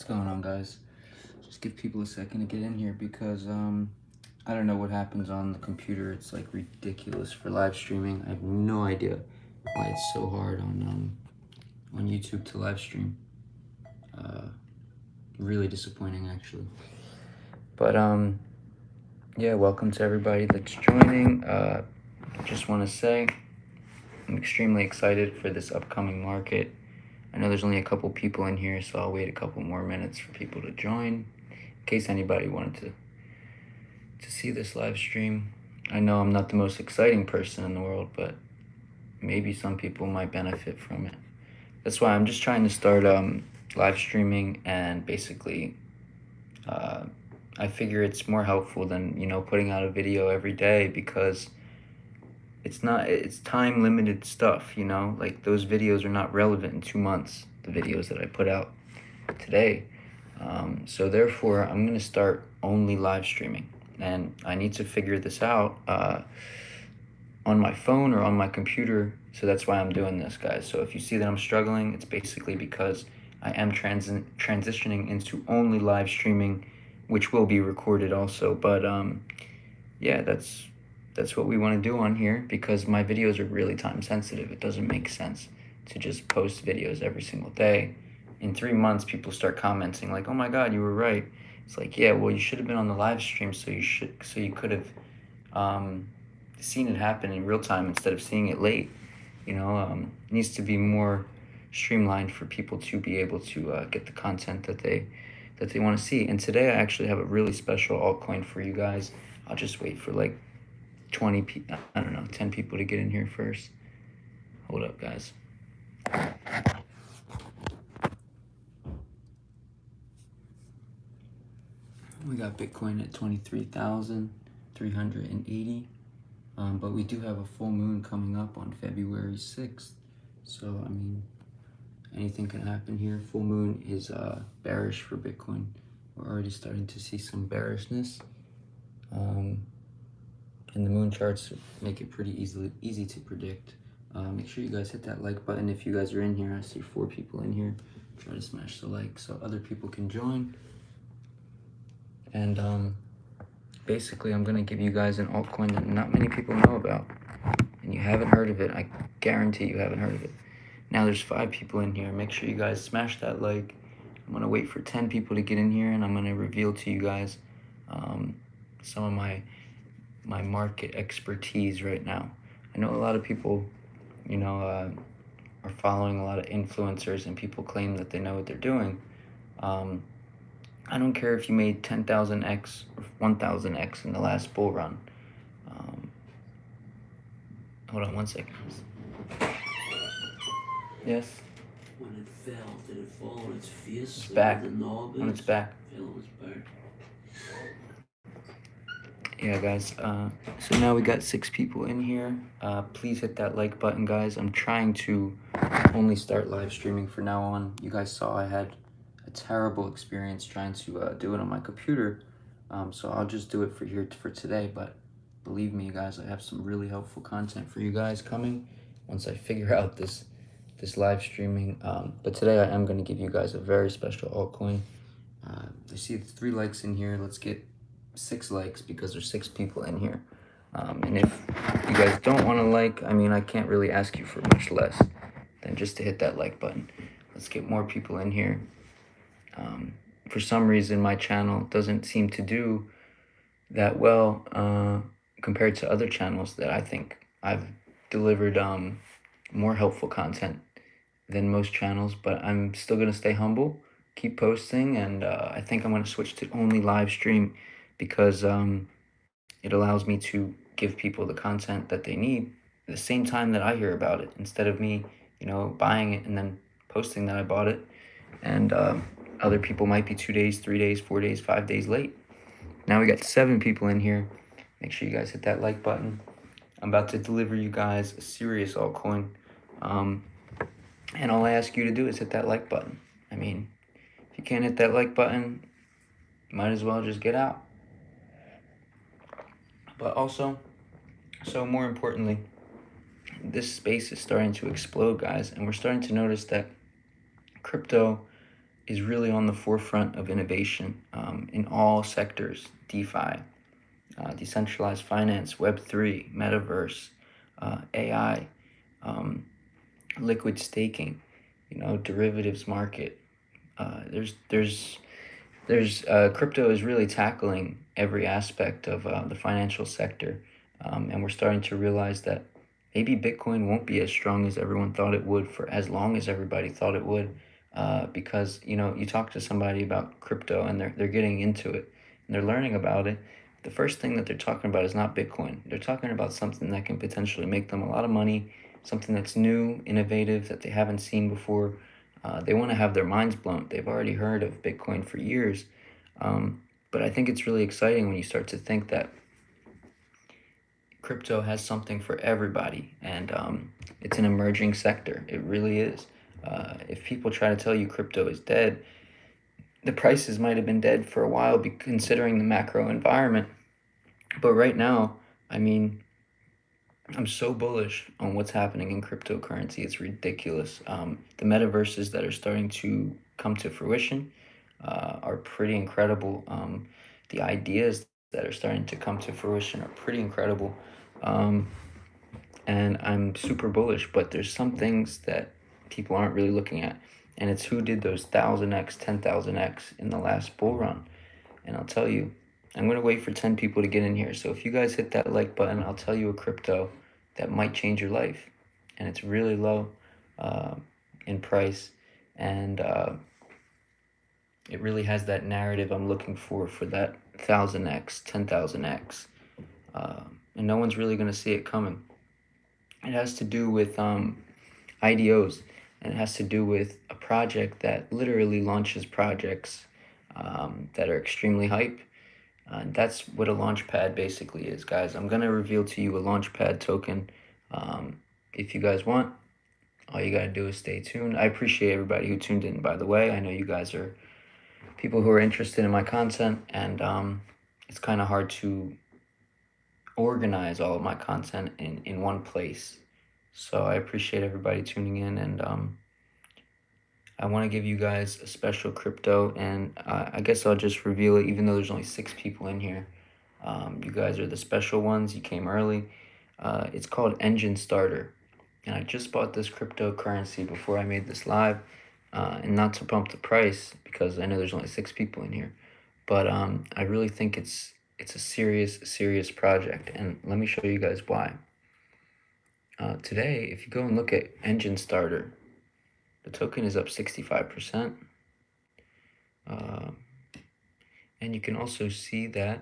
going on, guys? Just give people a second to get in here because I don't know what happens on the computer. It's like ridiculous for live streaming. I have no idea why it's so hard on YouTube to live stream. Really disappointing, actually. But yeah, welcome to everybody that's joining. Just want to say I'm extremely excited for this upcoming market. I know there's only a couple people in here, so I'll wait a couple more minutes for people to join in case anybody wanted to see this live stream. I know I'm not the most exciting person in the world, but maybe some people might benefit from it. That's why I'm just trying to start live streaming, and basically I figure it's more helpful than putting out a video every day, because it's time limited stuff. Like, those videos are not relevant in 2 months, the videos that I put out today. So therefore I'm going to start only live streaming, and I need to figure this out on my phone or on my computer. So that's why I'm doing this, guys. So if you see that I'm struggling, it's basically because I am transitioning into only live streaming, which will be recorded also. But yeah, that's what we want to do on here, because my videos are really time sensitive. It doesn't make sense to just post videos every single day. In 3 months, people start commenting like, "Oh my God, you were right." It's like, yeah, well, you should have been on the live stream, so you could have seen it happen in real time instead of seeing it late. It needs to be more streamlined for people to be able to get the content that they want to see. And today I actually have a really special altcoin for you guys. I'll just wait for like 10 people to get in here first. Hold up, guys. We got Bitcoin at 23,380. But we do have a full moon coming up on February 6th. So, I mean, anything can happen here. Full moon is bearish for Bitcoin. We're already starting to see some bearishness. And the moon charts make it pretty easy to predict. Make sure you guys hit that like button if you guys are in here. I see 4 people in here. Try to smash the like so other people can join. And basically, I'm going to give you guys an altcoin that not many people know about. And you haven't heard of it. I guarantee you haven't heard of it. Now there's 5 people in here. Make sure you guys smash that like. I'm going to wait for 10 people to get in here, and I'm going to reveal to you guys some of my market expertise right now. I know a lot of people, are following a lot of influencers, and people claim that they know what they're doing. I don't care if you made 10,000x or 1,000x in the last bull run. Hold on 1 second. Yes? When it fell, did it fall on its face? It's back. On its back. Fell on its back. Yeah, guys. So now we got 6 people in here. Please hit that like button, guys. I'm trying to only start live streaming from now on. You guys saw I had a terrible experience trying to do it on my computer. So I'll just do it for today. But believe me, guys, I have some really helpful content for you guys coming once I figure out this live streaming. But today I am going to give you guys a very special altcoin. I see 3 likes in here. Let's get 6 likes because there's 6 people in here. And if you guys don't want to like, I mean, I can't really ask you for much less than just to hit that like button. Let's get more people in here. For some reason, my channel doesn't seem to do that well compared to other channels that I think I've delivered more helpful content than most channels. But I'm still going to stay humble, keep posting, and I think I'm going to switch to only live stream, because it allows me to give people the content that they need at the same time that I hear about it, instead of me, buying it and then posting that I bought it. And other people might be 2 days, 3 days, 4 days, 5 days late. Now we got 7 people in here. Make sure you guys hit that like button. I'm about to deliver you guys a serious altcoin. And all I ask you to do is hit that like button. I mean, if you can't hit that like button, you might as well just get out. But also, so more importantly, this space is starting to explode, guys. And we're starting to notice that crypto is really on the forefront of innovation in all sectors: DeFi, decentralized finance, Web3, Metaverse, AI, um, liquid staking, derivatives market. There's crypto is really tackling every aspect of the financial sector, and we're starting to realize that maybe Bitcoin won't be as strong as everyone thought it would for as long as everybody thought it would, because you talk to somebody about crypto and they're getting into it and they're learning about it. The first thing that they're talking about is not Bitcoin. They're talking about something that can potentially make them a lot of money, something that's new, innovative, that they haven't seen before. They want to have their minds blown. They've already heard of Bitcoin for years. But I think it's really exciting when you start to think that crypto has something for everybody, and it's an emerging sector. It really is. If people try to tell you crypto is dead, the prices might have been dead for a while, considering the macro environment. But right now, I mean, I'm so bullish on what's happening in cryptocurrency. It's ridiculous. The metaverses that are starting to come to fruition are pretty incredible. The ideas that are starting to come to fruition are pretty incredible. Um, and I'm super bullish, but there's some things that people aren't really looking at. And it's who did those 1000x, 10,000x in the last bull run. And I'll tell you, I'm going to wait for 10 people to get in here. So if you guys hit that like button, I'll tell you a crypto that might change your life. And it's really low uh, in price. And it really has that narrative I'm looking for that 1000x, 10,000x. And no one's really going to see it coming. It has to do with IDOs, and it has to do with a project that literally launches projects that are extremely hype. And that's what a launchpad basically is, guys. I'm going to reveal to you a launchpad token. If you guys want, all you got to do is stay tuned. I appreciate everybody who tuned in, by the way. I know you guys are people who are interested in my content, and it's kind of hard to organize all of my content in one place. So I appreciate everybody tuning in, and I want to give you guys a special crypto, and I guess I'll just reveal it, even though there's only 6 people in here. You guys are the special ones. You came early. It's called Engine Starter, and I just bought this cryptocurrency before I made this live, and not to bump the price because I know there's only 6 people in here, but I really think it's a serious project, and let me show you guys why. Today, if you go and look at Engine Starter, the token is up 65%. And you can also see that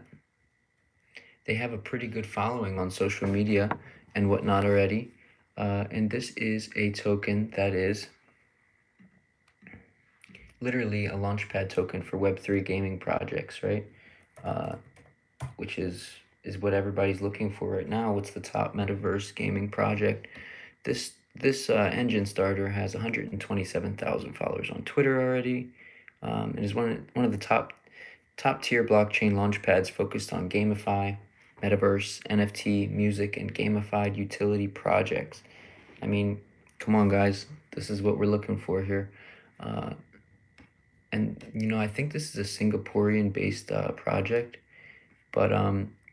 they have a pretty good following on social media and whatnot already. And this is a token that is literally a launchpad token for Web3 gaming projects, right? Which is what everybody's looking for right now. What's the top metaverse gaming project? This Engine Starter has 127,000 followers on Twitter already. It is one of the top tier blockchain launchpads focused on gamify, metaverse, NFT, music, and gamified utility projects. I mean, come on, guys. This is what we're looking for here. And I think this is a Singaporean-based project, but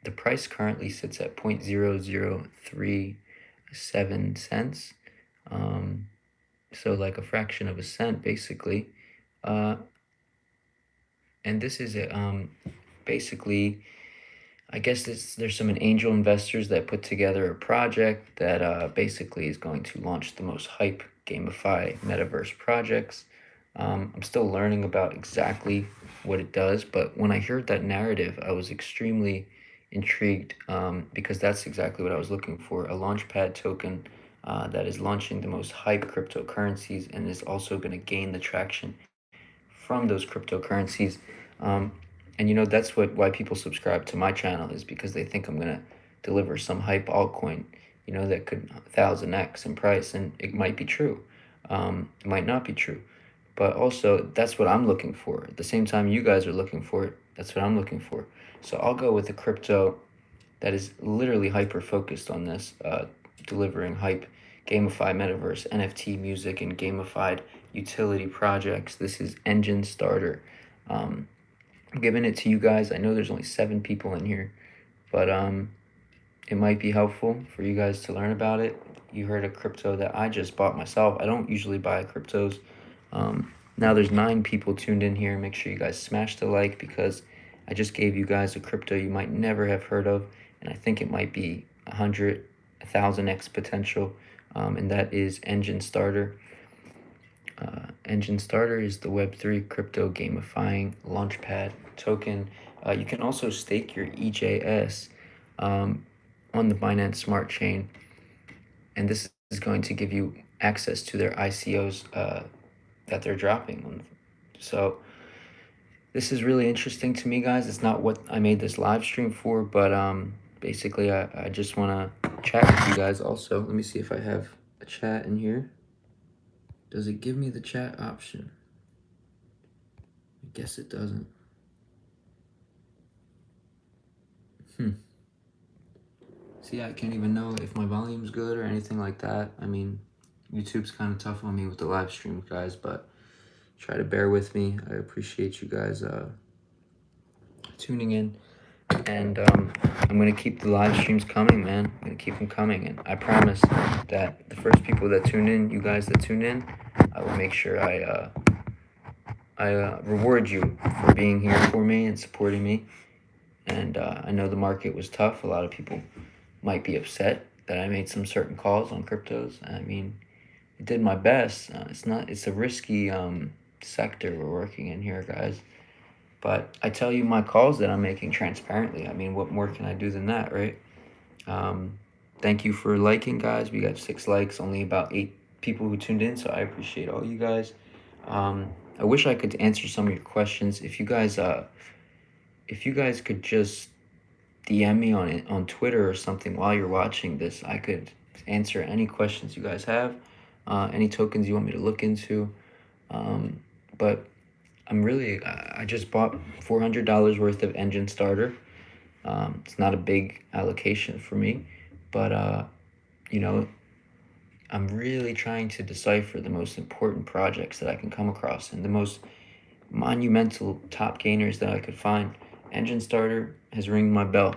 the price currently sits at 0.0037 cents. So like a fraction of a cent, basically. And this is basically, I guess there's some angel investors that put together a project that basically is going to launch the most hype gamify metaverse projects. I'm still learning about exactly what it does, but when I heard that narrative, I was extremely intrigued because that's exactly what I was looking for, a launchpad token that is launching the most hype cryptocurrencies and is also going to gain the traction from those cryptocurrencies. And that's why people subscribe to my channel, is because they think I'm going to deliver some hype altcoin, that could 1000x in price, and it might be true. It might not be true. But also, that's what I'm looking for. At the same time you guys are looking for it, that's what I'm looking for. So I'll go with a crypto that is literally hyper-focused on this, delivering hype, gamified metaverse, NFT, music, and gamified utility projects. This is Engine Starter. I'm giving it to you guys. I know there's only 7 people in here, but it might be helpful for you guys to learn about it. You heard a crypto that I just bought myself. I don't usually buy cryptos. Now there's 9 people tuned in here. Make sure you guys smash the like, because I just gave you guys a crypto you might never have heard of, and I think it might be 100, 1,000x potential, and that is Engine Starter. Engine Starter is the Web3 crypto gamifying launchpad token. You can also stake your EJS on the Binance Smart Chain, and this is going to give you access to their ICOs that they're dropping. So this is really interesting to me, guys. It's not what I made this live stream for, but basically I just want to chat with you guys also. Let me see if I have a chat in here. Does it give me the chat option? I guess it doesn't. See, I can't even know if my volume's good or anything like that. I mean, YouTube's kind of tough on me with the live stream, guys, but try to bear with me. I appreciate you guys tuning in. And I'm going to keep the live streams coming, man. I'm going to keep them coming. And I promise that the first people that tune in, you guys that tune in, I will make sure I reward you for being here for me and supporting me. And I know the market was tough. A lot of people might be upset that I made some certain calls on cryptos. I mean, I did my best. It's a risky sector we're working in here, guys. But I tell you my calls that I'm making transparently. I mean, what more can I do than that, right? Thank you for liking, guys. We got 6 likes, only about 8 people who tuned in, so I appreciate all you guys. I wish I could answer some of your questions. If you guys could just DM me on Twitter or something while you're watching this, I could answer any questions you guys have, any tokens you want me to look into. But I just bought $400 worth of Engine Starter. It's not a big allocation for me, but you know, I'm really trying to decipher the most important projects that I can come across and the most monumental top gainers that I could find. Engine Starter has ringed my bell,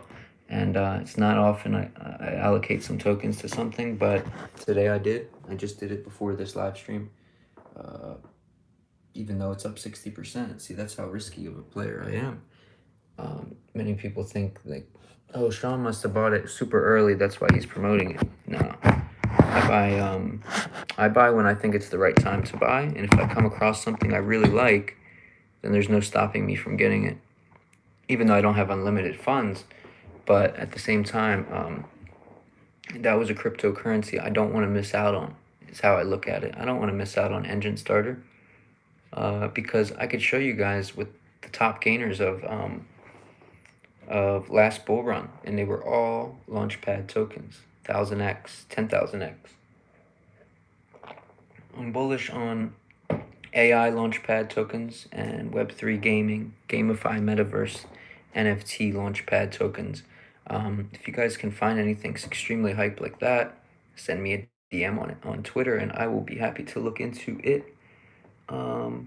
and it's not often I allocate some tokens to something, but today I did. I just did it before this live stream, even though it's up 60%. See, that's how risky of a player I am. Many people think like, oh, Sean must have bought it super early, that's why he's promoting it. No, I buy when I think it's the right time to buy, and if I come across something I really like, then there's no stopping me from getting it, even though I don't have unlimited funds. But at the same time, that was a cryptocurrency I don't want to miss out on, is how I look at it. I don't want to miss out on Engine Starter, because I could show you guys with the top gainers of last bull run, and they were all launchpad tokens, 1000x, 10,000x. I'm bullish on AI launchpad tokens and Web3 gaming, gamify Metaverse, NFT launchpad tokens. If you guys can find anything extremely hype like that, send me a DM on it on Twitter, and I will be happy to look into it. So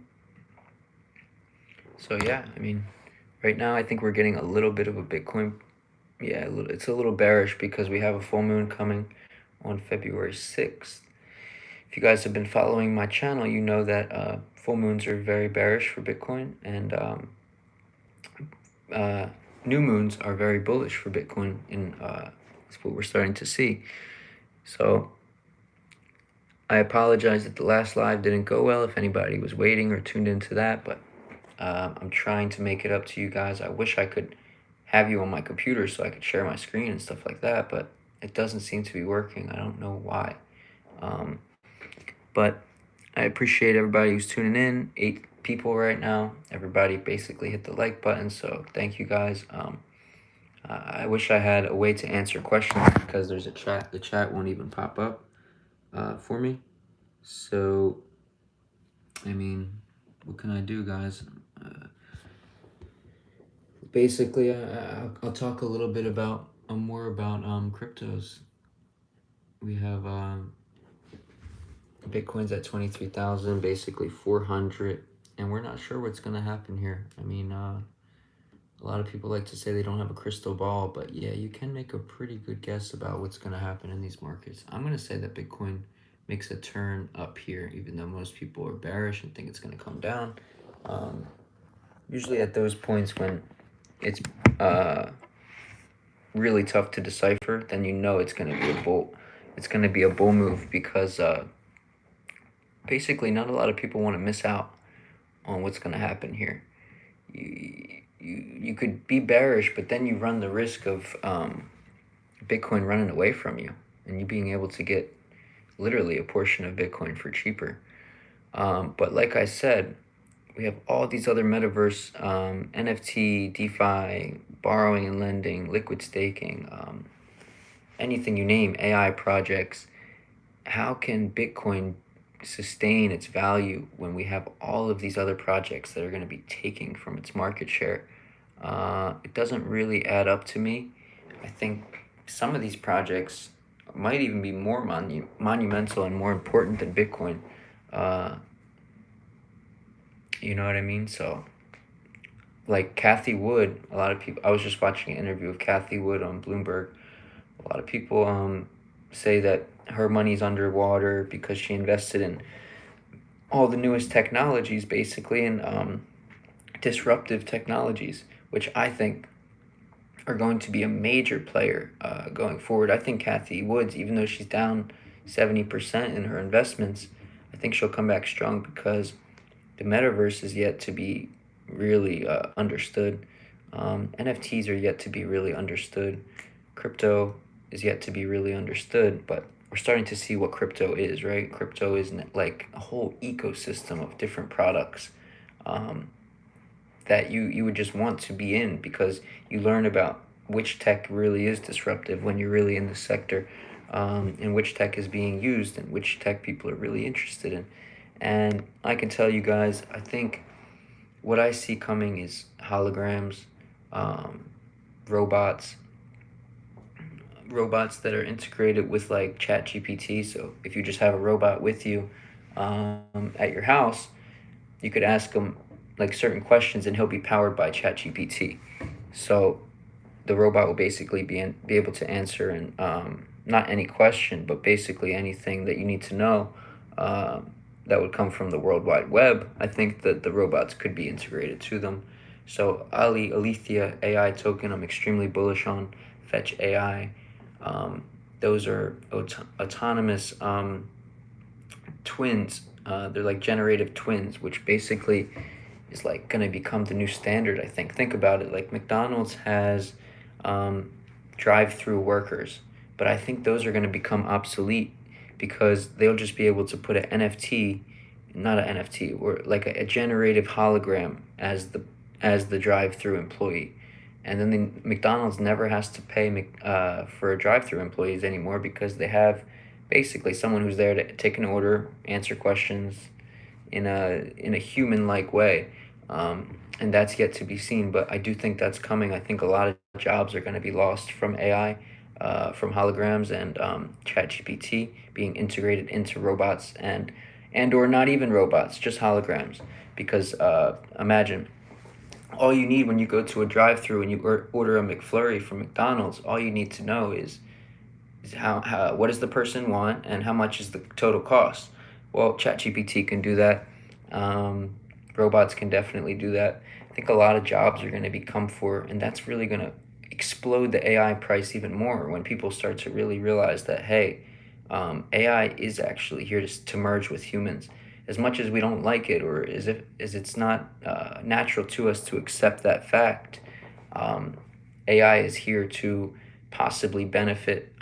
yeah, I mean, right now I think we're getting a little bit of a Bitcoin. Yeah, it's a little bearish because we have a full moon coming on February 6th. If you guys have been following my channel, you know that full moons are very bearish for Bitcoin, and new moons are very bullish for Bitcoin, and that's what we're starting to see. So I apologize that the last live didn't go well if anybody was waiting or tuned into that, but I'm trying to make it up to you guys. I wish I could have you on my computer so I could share my screen and stuff like that, but it doesn't seem to be working. I don't know why. But I appreciate everybody who's tuning in. 8 people right now. Everybody basically hit the like button, so thank you guys. I wish I had a way to answer questions because there's a chat. The chat won't even pop up for me. So, I mean, what can I do, guys? Basically, I'll talk a little bit about more about cryptos. We have Bitcoin's at 23,000, basically 400, and we're not sure what's going to happen here. I mean, a lot of people like to say they don't have a crystal ball, but yeah, you can make a pretty good guess about what's going to happen in these markets. I'm going to say that Bitcoin makes a turn up here, even though most people are bearish and think it's going to come down. Usually at those points when it's really tough to decipher, then you know it's going to be a bull. It's going to be a bull move because basically not a lot of people want to miss out on what's going to happen here. You could be bearish, but then you run the risk of Bitcoin running away from you and you being able to get literally a portion of Bitcoin for cheaper. But like I said, we have all these other metaverse, NFT, DeFi, borrowing and lending, liquid staking, anything you name, AI projects. How can Bitcoin sustain its value when we have all of these other projects that are going to be taking from its market share? It doesn't really add up to me. I think some of these projects might even be more monumental and more important than Bitcoin. You know what I mean? So, like Kathy Wood, a lot of people. I was just watching an interview of Kathy Wood on Bloomberg. A lot of people say that her money's underwater because she invested in all the newest technologies, basically, and disruptive technologies, which I think are going to be a major player going forward. I think Kathy Woods, even though she's down 70% in her investments, I think she'll come back strong because the metaverse is yet to be really understood. NFTs are yet to be really understood. Crypto is yet to be really understood, but we're starting to see what crypto is, right? Crypto is like a whole ecosystem of different products that you would just want to be in because you learn about which tech really is disruptive when you're really in the sector, and which tech is being used and which tech people are really interested in. And I can tell you guys, I think what I see coming is holograms, robots, robots that are integrated with like ChatGPT. So if you just have a robot with you at your house, you could ask him like certain questions and he'll be powered by ChatGPT. So the robot will basically be able to answer and not any question, but basically anything that you need to know that would come from the World Wide Web. I think that the robots could be integrated to them. So Alethea AI token, I'm extremely bullish on. Fetch AI. Those are autonomous twins. They're like generative twins, which basically is like going to become the new standard, I think. Think about it. Like McDonald's has drive-through workers, but I think those are going to become obsolete because they'll just be able to put an NFT, not an NFT, or like a generative hologram as the drive-through employee. And then the McDonald's never has to pay for drive-through employees anymore because they have basically someone who's there to take an order, answer questions in a human-like way. And that's yet to be seen, but I do think that's coming. I think a lot of jobs are going to be lost from AI, from holograms and ChatGPT being integrated into robots and or not even robots, just holograms. Because imagine all you need when you go to a drive-through and you order a McFlurry from McDonald's, all you need to know is how what does the person want and how much is the total cost. Well, ChatGPT can do that. Robots can definitely do that. I think a lot of jobs are going to become for, and that's really going to explode the AI price even more when people start to really realize that, hey, AI is actually here to merge with humans. As much as we don't like it, or as it's not natural to us to accept that fact, AI is here to possibly benefit,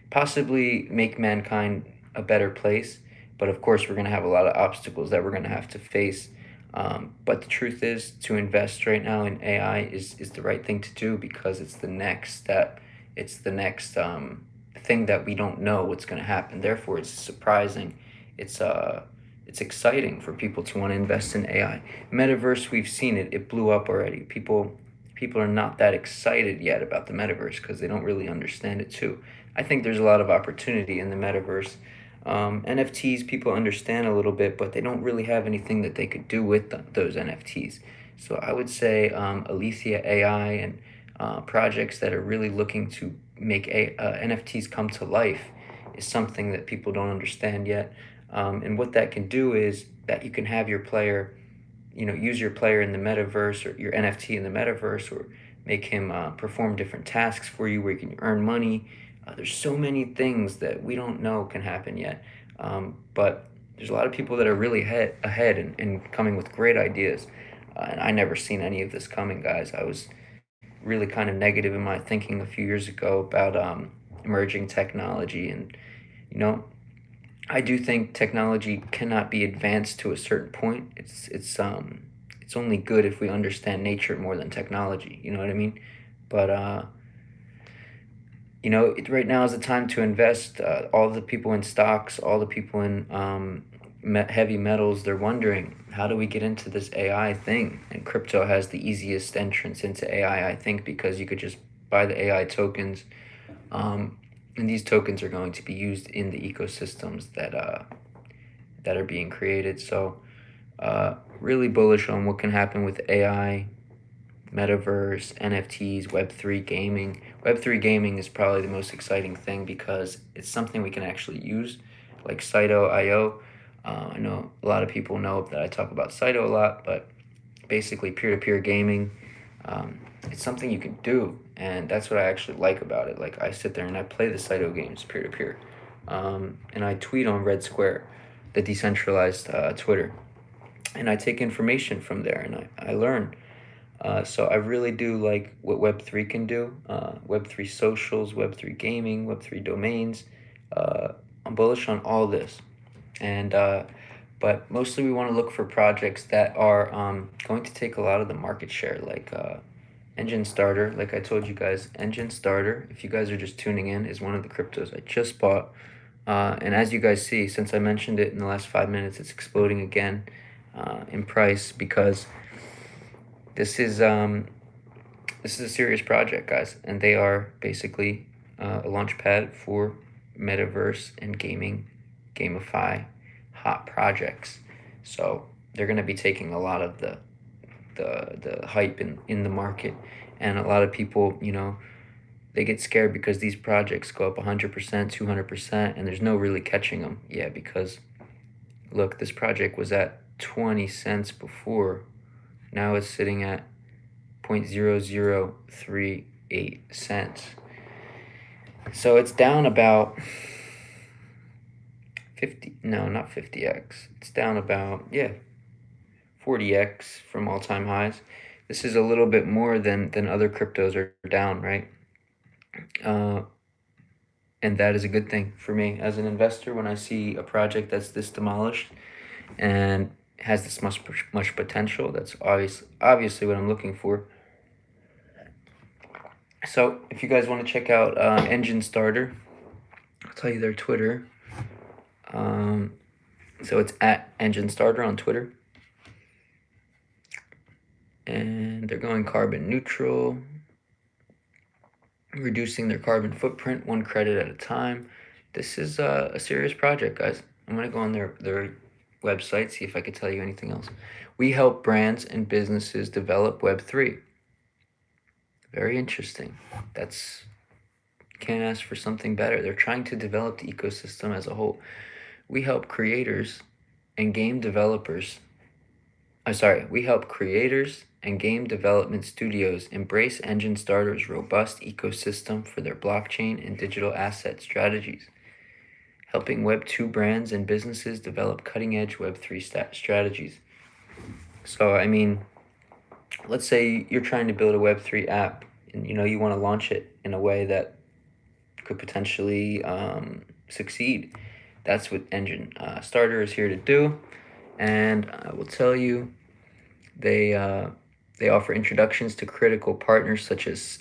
possibly make mankind a better place. But of course, we're going to have a lot of obstacles that we're going to have to face. But the truth is, to invest right now in AI is the right thing to do because it's the next step. It's the next thing that we don't know what's going to happen. Therefore, it's surprising. It's exciting for people to want to invest in AI. Metaverse, we've seen it. It blew up already. People are not that excited yet about the metaverse because they don't really understand it too. I think there's a lot of opportunity in the metaverse. NFTs people understand a little bit, but they don't really have anything that they could do with those NFTs. So I would say Alethea AI and projects that are really looking to make NFTs come to life is something that people don't understand yet. And what that can do is that you can have your player, use your player in the metaverse or your NFT in the metaverse, or make him perform different tasks for you where you can earn money. There's so many things that we don't know can happen yet. But there's a lot of people that are really ahead and coming with great ideas. And I never seen any of this coming, guys. I was really kind of negative in my thinking a few years ago about emerging technology. And, you know, I do think technology cannot be advanced to a certain point. It's only good if we understand nature more than technology. You know what I mean? But right now is the time to invest. All the people in stocks, all the people in heavy metals, they're wondering, how do we get into this AI thing? And crypto has the easiest entrance into AI, I think, because you could just buy the AI tokens, and these tokens are going to be used in the ecosystems that are being created. So, really bullish on what can happen with AI, Metaverse, NFTs, Web3 gaming. Web3 gaming is probably the most exciting thing because it's something we can actually use, like Cyto.io. I know a lot of people know that I talk about Cyto a lot, but basically peer-to-peer gaming, it's something you can do, and that's what I actually like about it. Like, I sit there and I play the Cyto games peer-to-peer, and I tweet on Red Square, the decentralized Twitter, and I take information from there and I learn. So I really do like what Web3 can do. Web3 socials, Web3 gaming, Web3 domains. I'm bullish on all this. And but mostly we want to look for projects that are going to take a lot of the market share, like Engine Starter. Like I told you guys, Engine Starter, if you guys are just tuning in, is one of the cryptos I just bought. And as you guys see, since I mentioned it in the last 5 minutes, it's exploding again in price because this is a serious project, guys, and they are basically a launch pad for metaverse and gamify hot projects. So they're going to be taking a lot of the hype in the market, and a lot of people, they get scared because these projects go up 100%, 200%, and there's no really catching them. Yeah, because look, this project was at 20 cents before. Now it's sitting at 0.0038 cents. So it's down about 50, no, not 50x. It's down about, 40x from all-time highs. This is a little bit more than other cryptos are down, right? And that is a good thing for me as an investor when I see a project that's this demolished and has this much potential. That's obviously what I'm looking for. So if you guys want to check out Engine Starter, I'll tell you their Twitter. So it's at Engine Starter on Twitter. And they're going carbon neutral, reducing their carbon footprint one credit at a time. This is a serious project, guys. I'm going to go on their website, see if I could tell you anything else. We help brands and businesses develop Web3. Very interesting. Can't ask for something better. They're trying to develop the ecosystem as a whole. We help creators and game developers. We help creators and game development studios embrace Engine Starter's robust ecosystem for their blockchain and digital asset strategies, helping Web2 brands and businesses develop cutting-edge Web3 strategies. So, I mean, let's say you're trying to build a Web3 app, and you want to launch it in a way that could potentially succeed. That's what Engine Starter is here to do. And I will tell you, they offer introductions to critical partners such as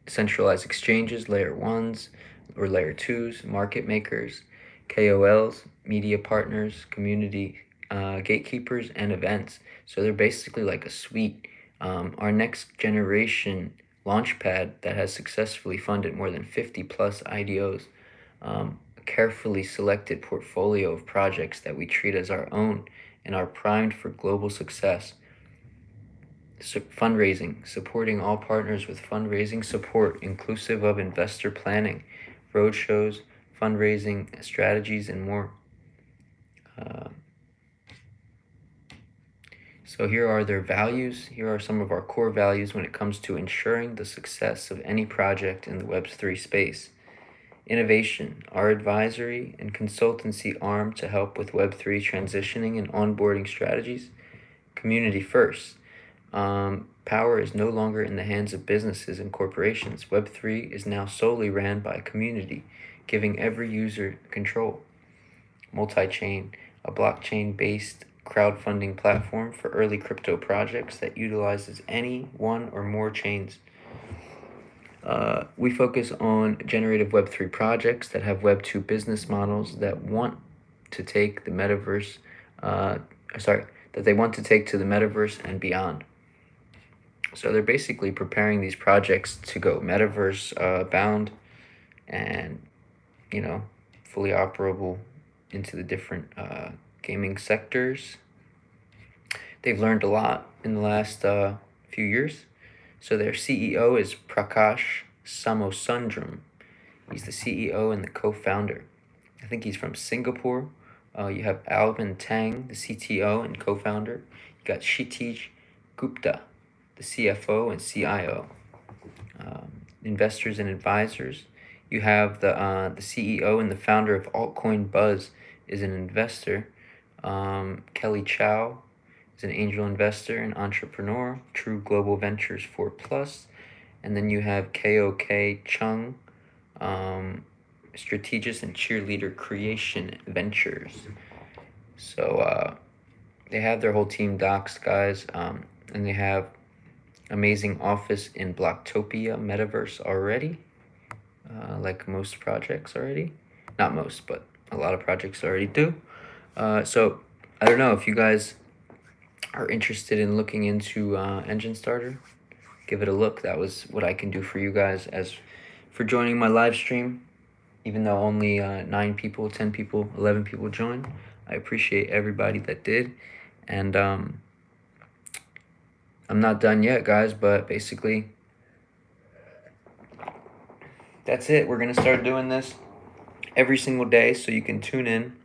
centralized exchanges, layer 1s or layer 2s, market makers, KOLs, media partners, community gatekeepers, and events. So they're basically like a suite. Our next generation launchpad that has successfully funded more than 50 plus IDOs, carefully selected portfolio of projects that we treat as our own and are primed for global success. Fundraising, supporting all partners with fundraising support inclusive of investor planning, roadshows, fundraising strategies, and more. So here are their values. Here are some of our core values when it comes to ensuring the success of any project in the Web3 space. Innovation, our advisory and consultancy arm to help with Web3 transitioning and onboarding strategies. Community first. Power is no longer in the hands of businesses and corporations. Web3 is now solely ran by a community, giving every user control. Multi-chain, a blockchain-based crowdfunding platform for early crypto projects that utilizes any one or more chains. We focus on generative Web3 projects that have Web2 business models that want to take the metaverse, that they want to take to the metaverse and beyond. So they're basically preparing these projects to go metaverse bound and, fully operable into the different gaming sectors. They've learned a lot in the last few years. So their CEO is Prakash Samosundram. He's the CEO and the co-founder. I think he's from Singapore. You have Alvin Tang, the CTO and co-founder. You got Kshitij Gupta, the CFO and CIO. Investors and advisors. You have the CEO and the founder of altcoin Buzz is an investor. Kelly Chow is an angel investor and entrepreneur. True Global Ventures 4+. And then you have KOK Chung, strategist and cheerleader creation ventures. So they have their whole team doxed, guys, and they have amazing office in Blocktopia Metaverse already, like most projects already. Not most, but a lot of projects already do. So I don't know if you guys are interested in looking into Engine Starter. Give it a look. That was what I can do for you guys as for joining my live stream. Even though only 9 people, 10 people, 11 people joined, I appreciate everybody that did. And I'm not done yet, guys, but basically that's it. We're going to start doing this every single day, so you can tune in.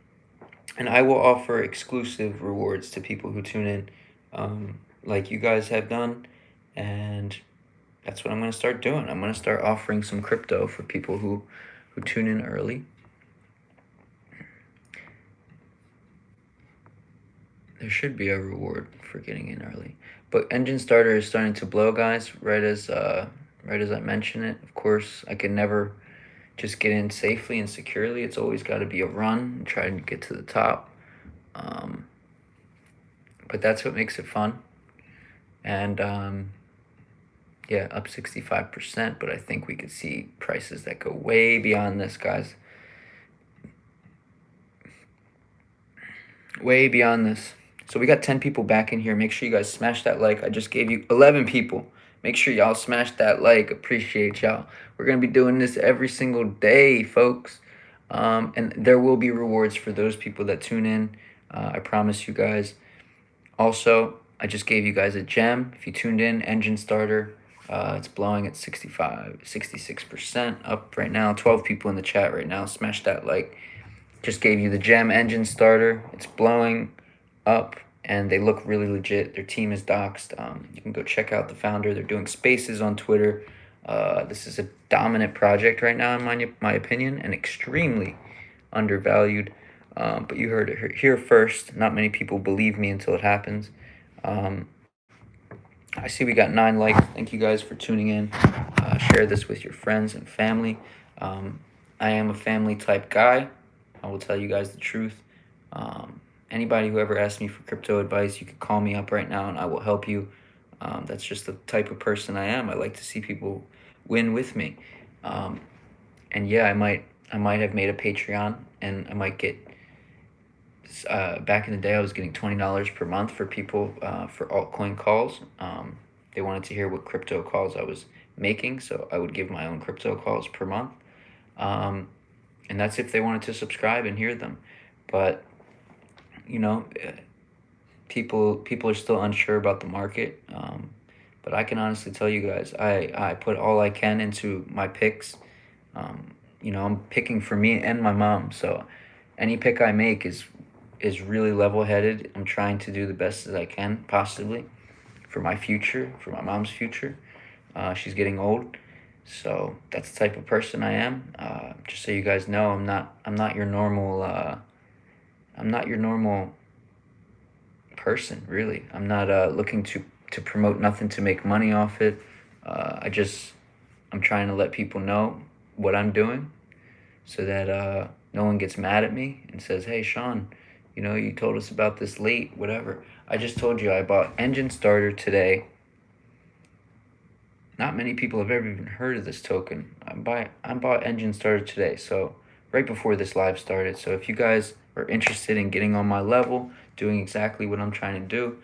And I will offer exclusive rewards to people who tune in, like you guys have done. And that's what I'm going to start doing. I'm going to start offering some crypto for people who tune in early. There should be a reward for getting in early. But Engine Starter is starting to blow, guys, right as I mention it. Of course, I can never just get in safely and securely. It's always got to be a run and try to get to the top. But that's what makes it fun. And yeah, up 65%, but I think we could see prices that go way beyond this, guys. Way beyond this. So we got 10 people back in here. Make sure you guys smash that like. I just gave you 11 people. Make sure y'all smash that like. Appreciate y'all. We're going to be doing this every single day, folks. And there will be rewards for those people that tune in. I promise you guys. Also, I just gave you guys a gem. If you tuned in, Engine Starter. It's blowing at 66% up right now. 12 people in the chat right now. Smash that like. Just gave you the gem Engine Starter. It's blowing up and they look really legit. Their team is doxed. You can go check out the founder. They're doing spaces on Twitter. This is a dominant project right now, in my opinion, and extremely undervalued. But you heard it here first. Not many people believe me until it happens. I see we got 9 likes. Thank you guys for tuning in. Share this with your friends and family. I am a family type guy. I will tell you guys the truth. Anybody who ever asks me for crypto advice, you can call me up right now and I will help you. That's just the type of person I am. I like to see people win with me. And yeah, I might have made a Patreon and I might get, back in the day, I was getting $20 per month for people for altcoin calls. They wanted to hear what crypto calls I was making, so I would give my own crypto calls per month. And that's if they wanted to subscribe and hear them. But, you know, people are still unsure about the market. But I can honestly tell you guys, I put all I can into my picks. You know, I'm picking for me and my mom. So any pick I make is really level-headed. I'm trying to do the best as I can, possibly, for my future, for my mom's future. She's getting old, so that's the type of person I am. Just so you guys know, I'm not your normal. I'm not your normal person, really. I'm not looking to promote nothing to make money off it. I'm trying to let people know what I'm doing, so that no one gets mad at me and says, "Hey, Sean, you know, you told us about this late, whatever." I just told you I bought Engine Starter today. Not many people have ever even heard of this token. I bought Engine Starter today, so right before this live started. So if you guys are interested in getting on my level, doing exactly what I'm trying to do,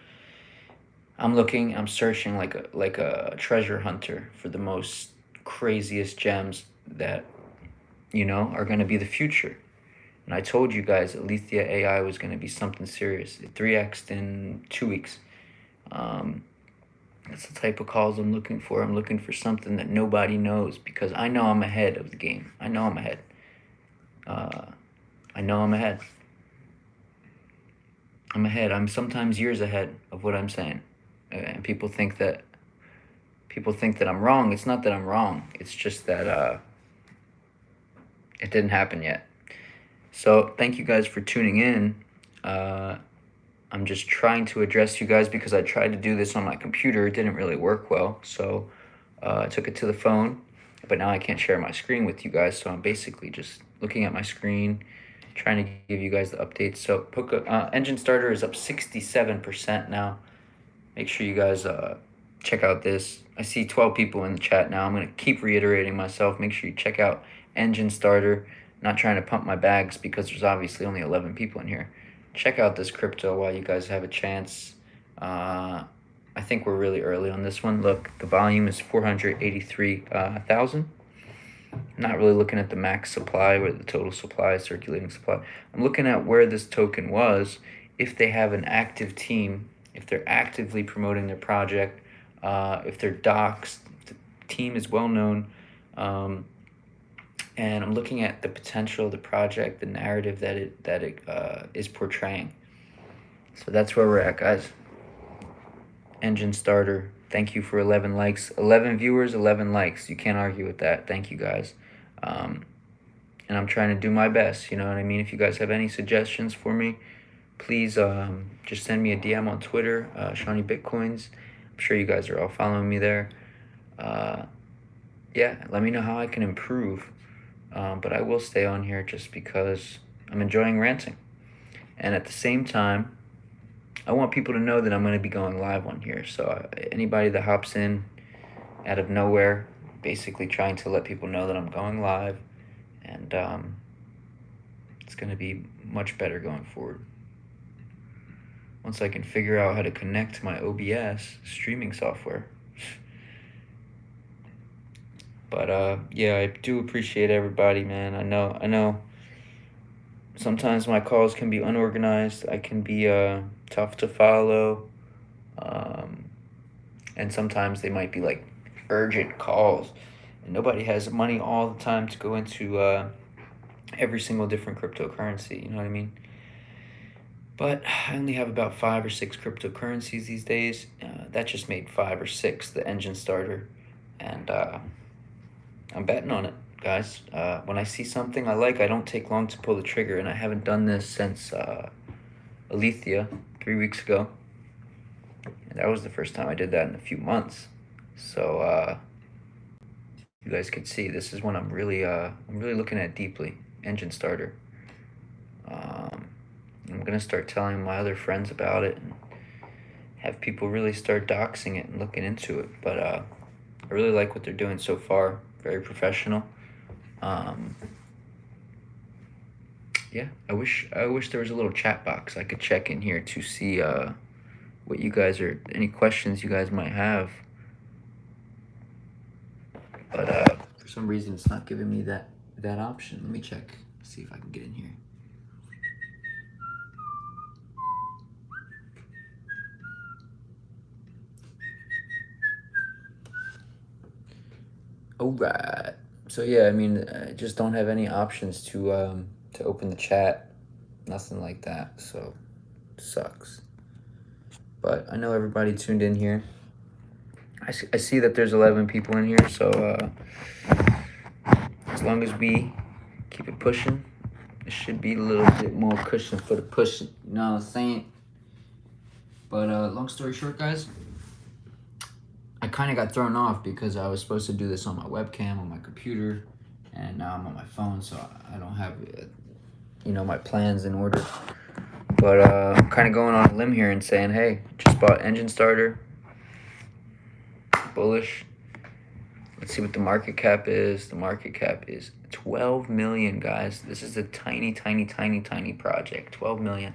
I'm searching like a treasure hunter for the most craziest gems that, you know, are going to be the future. And I told you guys Alethea AI was going to be something serious. It 3x'd in 2 weeks. That's the type of calls I'm looking for. I'm looking for something that nobody knows, because I know I'm ahead of the game. I know I'm ahead. I know I'm ahead. I'm ahead. I'm sometimes years ahead of what I'm saying. And people think that I'm wrong. It's not that I'm wrong. It's just that it didn't happen yet. So thank you guys for tuning in. I'm just trying to address you guys because I tried to do this on my computer. It didn't really work well. So I took it to the phone, but now I can't share my screen with you guys. So I'm basically just looking at my screen, trying to give you guys the updates. So Engine Starter is up 67% now. Make sure you guys check out this. I see 12 people in the chat now. I'm going to keep reiterating myself. Make sure you check out Engine Starter. Not trying to pump my bags because there's obviously only 11 people in here. Check out this crypto while you guys have a chance. I think we're really early on this one. Look, the volume is 483,000. I'm not really looking at the max supply or the total supply, circulating supply. I'm looking at where this token was, if they have an active team, if they're actively promoting their project, if they're doxed, if the team is well known. And I'm looking at the potential of the project, the narrative that it is portraying. So that's where we're at, guys. Engine Starter. Thank you for 11 likes. 11 viewers, 11 likes. You can't argue with that. Thank you, guys. And I'm trying to do my best, you know what I mean? If you guys have any suggestions for me, please just send me a DM on Twitter, Shawnee Bitcoins. I'm sure you guys are all following me there. Yeah, let me know how I can improve. But I will stay on here just because I'm enjoying ranting. And at the same time, I want people to know that I'm going to be going live on here. So anybody that hops in out of nowhere, basically trying to let people know that I'm going live. And it's going to be much better going forward. Once I can figure out how to connect to my OBS streaming software. But yeah, I do appreciate everybody, man. I know sometimes my calls can be unorganized. I can be tough to follow. And sometimes they might be like urgent calls. And nobody has money all the time to go into every single different cryptocurrency, you know what I mean? But I only have about 5 or 6 cryptocurrencies these days. That just made 5 or 6, the Engine Starter. And I'm betting on it, guys. When I see something I like, I don't take long to pull the trigger, and I haven't done this since Alethea 3 weeks ago. And that was the first time I did that in a few months. So you guys could see this is when I'm really looking at deeply. Engine Starter. I'm gonna start telling my other friends about it and have people really start doxing it and looking into it. But I really like what they're doing so far. Very professional. Yeah, I wish there was a little chat box I could check in here to see what you guys are, any questions you guys might have. But for some reason it's not giving me that option. Let me check. Let's see if I can get in here. All right. So yeah, I mean, I just don't have any options to open the chat, nothing like that. So sucks. But I know everybody tuned in here. I see that there's 11 people in here, so as long as we keep it pushing, it should be a little bit more cushion for the pushing. You know what I'm saying? But long story short, guys, I kind of got thrown off because I was supposed to do this on my webcam on my computer, and now I'm on my phone, so I don't have my plans in order. But I'm kind of going on a limb here and saying, hey, just bought engine starter, bullish. Let's see what the market cap is. The market cap is 12 million, guys. This is a tiny, tiny, tiny, tiny project. 12 million.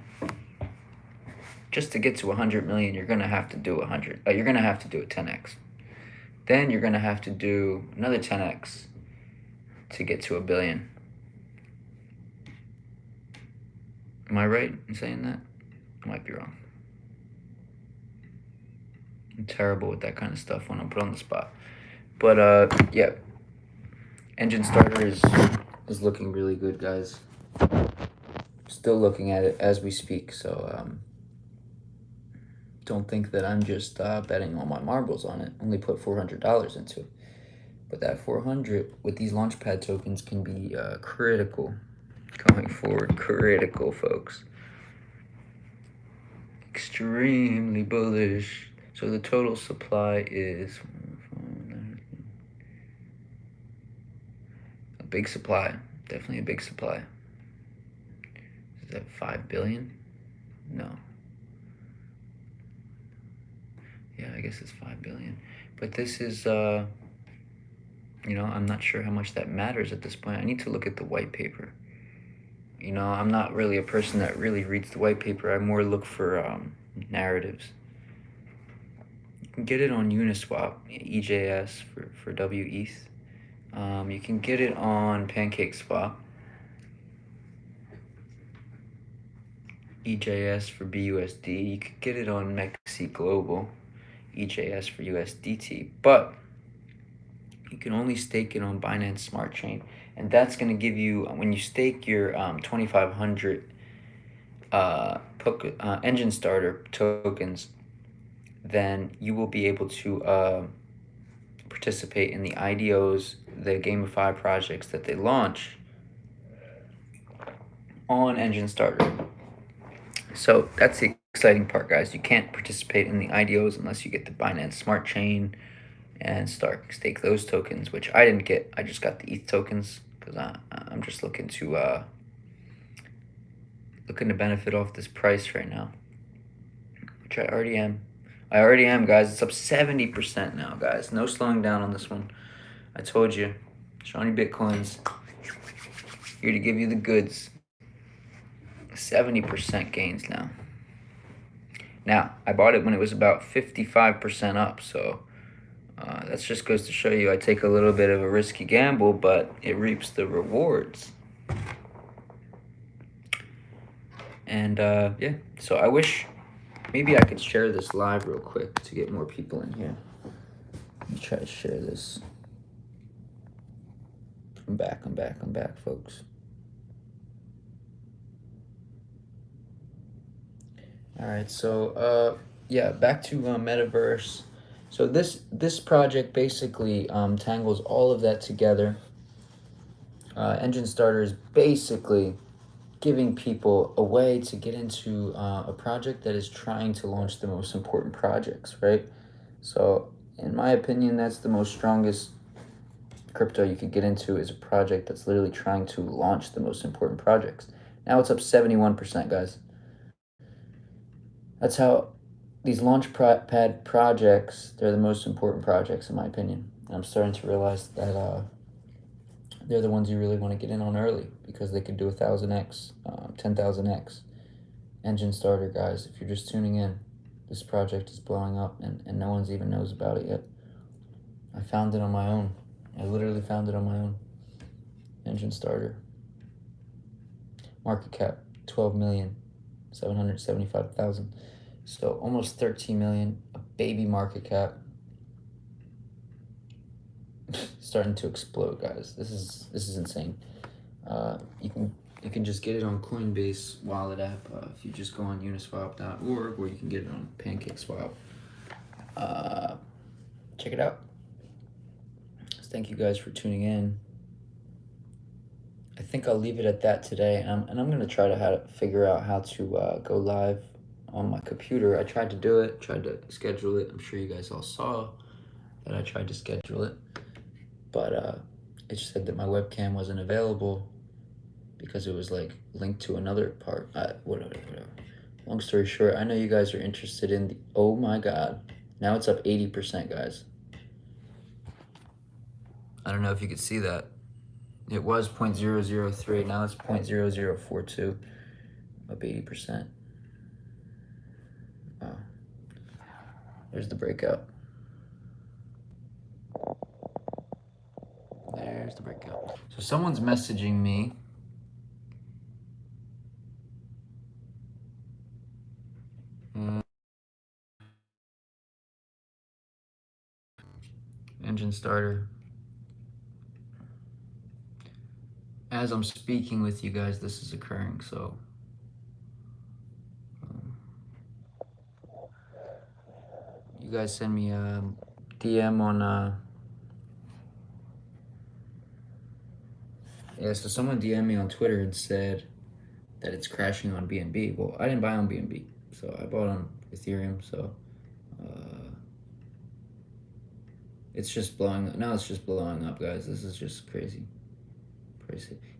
Just to get to 100 million, you're gonna have to do 100. You're gonna have to do a 10x. Then you're gonna have to do another 10x to get to a billion. Am I right in saying that? I might be wrong. I'm terrible with that kind of stuff when I'm put on the spot. But yeah, engine starter is looking really good, guys. Still looking at it as we speak, so don't think that I'm just betting all my marbles on it. Only put $400 into it, but that 400 with these launchpad tokens can be critical going forward. Critical, folks. Extremely bullish. So the total supply is a big supply. Definitely a big supply. Is that 5 billion? No. Yeah, I guess it's 5 billion. But this is, I'm not sure how much that matters at this point. I need to look at the white paper. I'm not really a person that really reads the white paper. I more look for narratives. You can get it on Uniswap, EJS for WETH. You can get it on PancakeSwap, EJS for BUSD. You could get it on Mexi Global, EJS for USDT. But you can only stake it on Binance Smart Chain. And that's going to give you, when you stake your 2,500 engine starter tokens, then you will be able to participate in the IDOs, the GameFi projects that they launch on engine starter. So that's the exciting part, guys. You can't participate in the IDOs unless you get the Binance Smart Chain and stake those tokens, which I didn't get. I just got the ETH tokens because I'm just looking to benefit off this price right now, which I already am. Guys. It's up 70% now, guys. No slowing down on this one. I told you, Shawnee Bitcoins here to give you the goods. 70% gains now. Now, I bought it when it was about 55% up, so that just goes to show you I take a little bit of a risky gamble, but it reaps the rewards. And yeah, so I wish maybe I could share this live real quick to get more people in here. Let me try to share this. I'm back, folks. All right, so yeah, back to Metaverse. So this project basically tangles all of that together. Engine starter is basically giving people a way to get into a project that is trying to launch the most important projects, right? So in my opinion, that's the most strongest crypto you could get into, is a project that's literally trying to launch the most important projects. Now it's up 71%, guys. That's how these launch pad projects, they're the most important projects in my opinion. And I'm starting to realize that they're the ones you really want to get in on early because they could do 1,000x, 10,000x. Engine starter, guys, if you're just tuning in, this project is blowing up and no one's even knows about it yet. I found it on my own. I literally found it on my own. Engine starter. market cap 12,775,000. So almost 13 million, a baby market cap. Starting to explode, guys. This is insane. You can just get it on Coinbase wallet app if you just go on uniswap.org, or you can get it on PancakeSwap. Check it out. Thank you guys for tuning in. I think I'll leave it at that today, and I'm gonna try to figure out how to go live on my computer. I tried to do it, tried to schedule it. I'm sure you guys all saw that I tried to schedule it, but it said that my webcam wasn't available because it was like linked to another part. Whatever. Long story short, I know you guys are interested in the. Oh my God! Now it's up 80%, guys. I don't know if you could see that. It was 0.003, now it's 0.0042, up 80%. Wow. There's the breakout. There's the breakout. So someone's messaging me. Engine starter. As I'm speaking with you guys, this is occurring, so you guys send me a DM on yeah, so someone DM'd me on Twitter and said that it's crashing on BNB. Well, I didn't buy on BNB, so I bought on Ethereum, so it's just blowing up. Now it's just blowing up, guys. This is just crazy.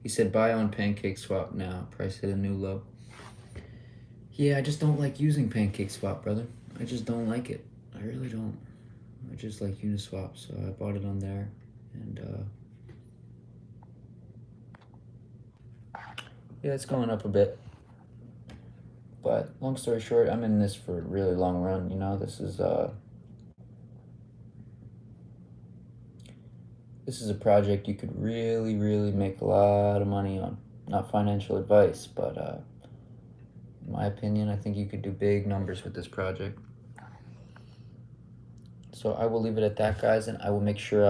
He said buy on PancakeSwap now. Price hit a new low. Yeah, I just don't like using PancakeSwap, brother. I just don't like it. I really don't. I just like Uniswap, so I bought it on there. And yeah, it's going up a bit. But long story short, I'm in this for a really long run. You know, this is a project you could really, really make a lot of money on. Not financial advice, but in my opinion, I think you could do big numbers with this project. So I will leave it at that, guys, and I will make sure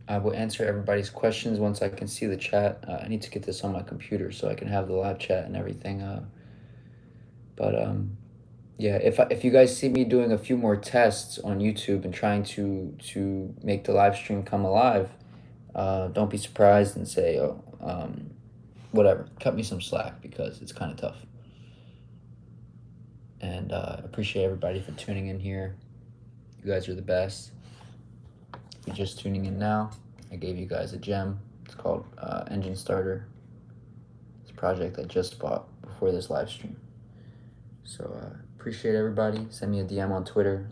I will answer everybody's questions once I can see the chat. I need to get this on my computer so I can have the live chat and everything. Yeah, if you guys see me doing a few more tests on YouTube and trying to make the live stream come alive, don't be surprised and say, oh, whatever, cut me some slack because it's kind of tough. And appreciate everybody for tuning in here. You guys are the best. If you're just tuning in now, I gave you guys a gem. It's called Engine Starter. It's a project I just bought before this live stream. So appreciate everybody. Send me a DM on Twitter.